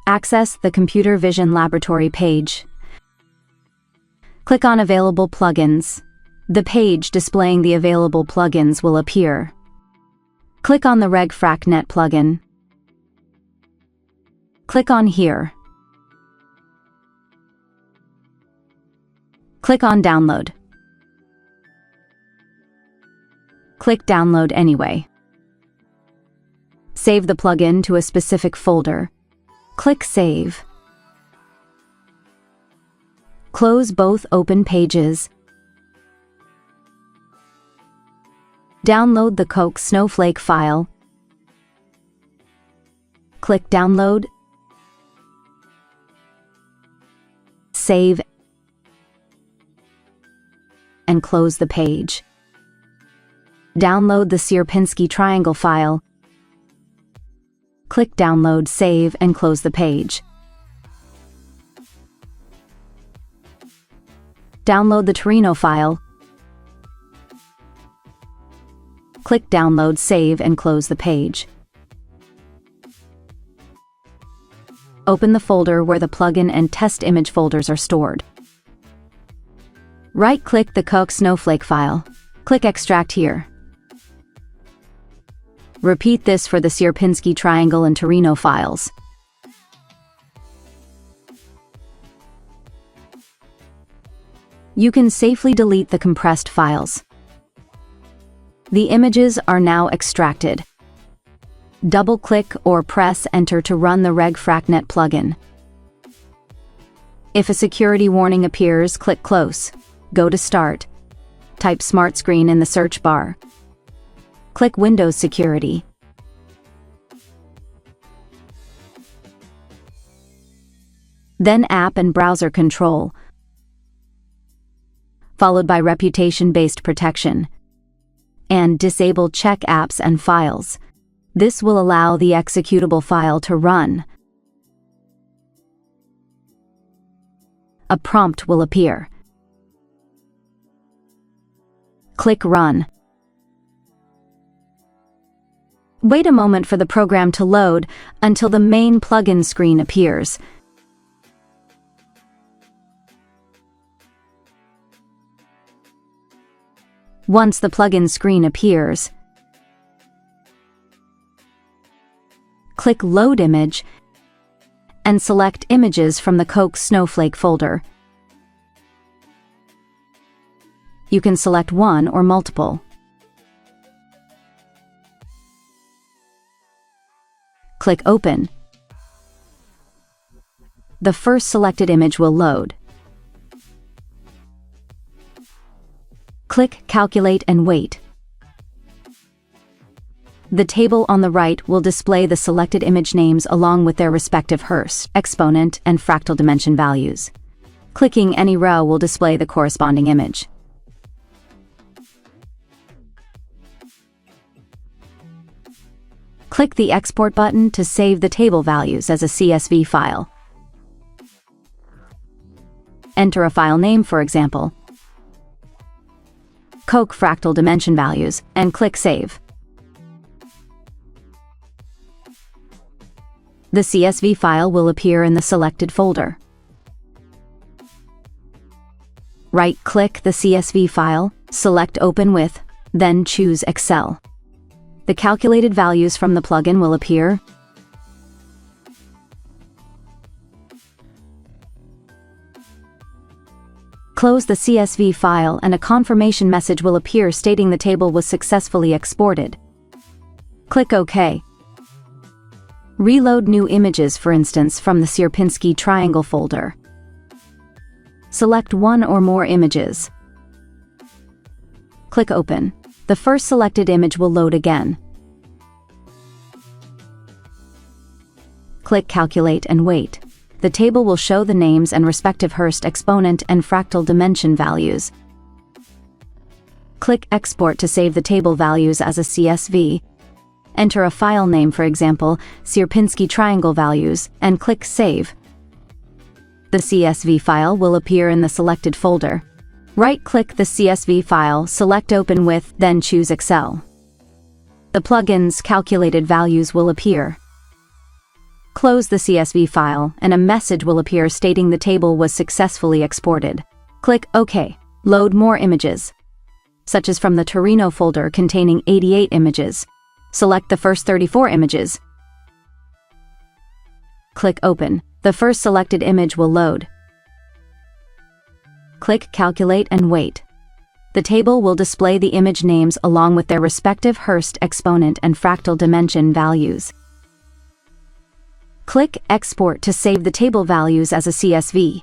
Access the Computer Vision Laboratory page. Click on Available Plugins. The page displaying the available plugins will appear. Click on the RegFractNet plugin. Click on Here. Click on Download. Click Download anyway. Save the plugin to a specific folder. Click Save. Close both open pages. Download the Coke Snowflake file. Click Download. Save and close the page. Download the Sierpinski triangle file. Click Download, save, and close the page. Download the Torino file. Click Download, save, and close the page. Open the folder where the plugin and test image folders are stored. Right-click the Coke Snowflake file. Click Extract here. Repeat this for the Sierpinski triangle and Torino files. You can safely delete the compressed files. The images are now extracted. Double-click or press Enter to run the RegFractNet plugin. If a security warning appears, click Close. Go to Start. Type Smart Screen in the search bar. Click Windows Security. Then App and Browser Control, followed by Reputation-Based Protection, and disable Check Apps and Files. This will allow the executable file to run. A prompt will appear. Click Run. Wait a moment for the program to load until the main plugin screen appears. Once the plugin screen appears, click Load Image and select Images from the Coke Snowflake folder. You can select one or multiple. Click Open. The first selected image will load. Click Calculate and wait. The table on the right will display the selected image names along with their respective Hurst, exponent, and fractal dimension values. Clicking any row will display the corresponding image. Click the Export button to save the table values as a CSV file. Enter a file name, for example, Coke fractal dimension values, and click Save. The CSV file will appear in the selected folder. Right-click the CSV file, select Open With, then choose Excel. The calculated values from the plugin will appear. Close the CSV file and a confirmation message will appear stating the table was successfully exported. Click OK. Reload new images, for instance, from the Sierpinski triangle folder. Select one or more images. Click Open. The first selected image will load again. Click Calculate and wait. The table will show the names and respective Hurst exponent and fractal dimension values. Click Export to save the table values as a CSV. Enter a file name, for example, Sierpinski triangle values, and click Save. The CSV file will appear in the selected folder. Right-click the CSV file, select Open With, then choose Excel. The plugin's calculated values will appear. Close the CSV file, and a message will appear stating the table was successfully exported. Click OK. Load more images, such as from the Torino folder containing 88 images. Select the first 34 images. Click Open. The first selected image will load. Click Calculate and wait. The table will display the image names along with their respective Hurst exponent and fractal dimension values. Click Export to save the table values as a CSV.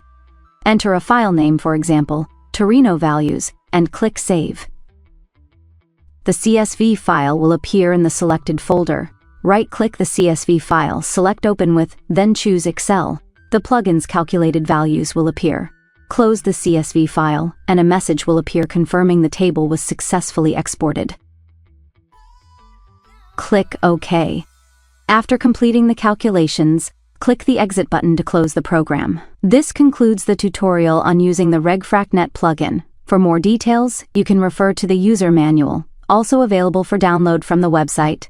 Enter a file name, for example, Torino values, and click Save. The CSV file will appear in the selected folder. Right-click the CSV file, select Open with, then choose Excel. The plugin's calculated values will appear. Close the CSV file, and a message will appear confirming the table was successfully exported. Click OK. After completing the calculations, click the Exit button to close the program. This concludes the tutorial on using the RegFractNet plugin. For more details, you can refer to the user manual, also available for download from the website.